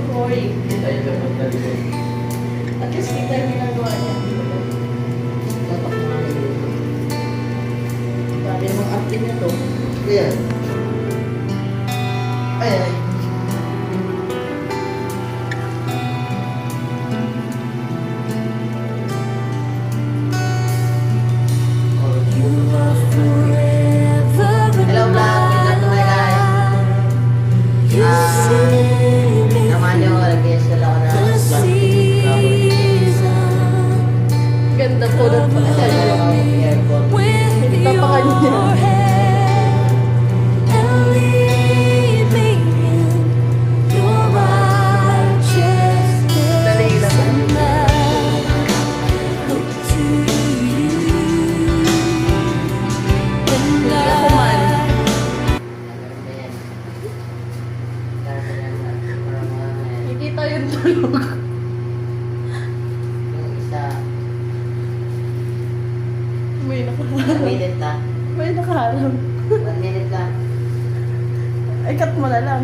Hoy. Tayo na magdali. At least kita yung ginagawa niya. Tatak na nga yun. Dami namang arte nito. Kaya. Ay, ay. Hello vlog, welcome to my guys. Naman nyo, nag-guest ako na vlog. Ganda po doon pa siya. Kita pa kanya. Dali naman. Ako man. Nakikita yung tulog. Yung isa, May 1 nakaharap. minute na. May nakaharap. 1 minute lang. Ay, cut mo na lang.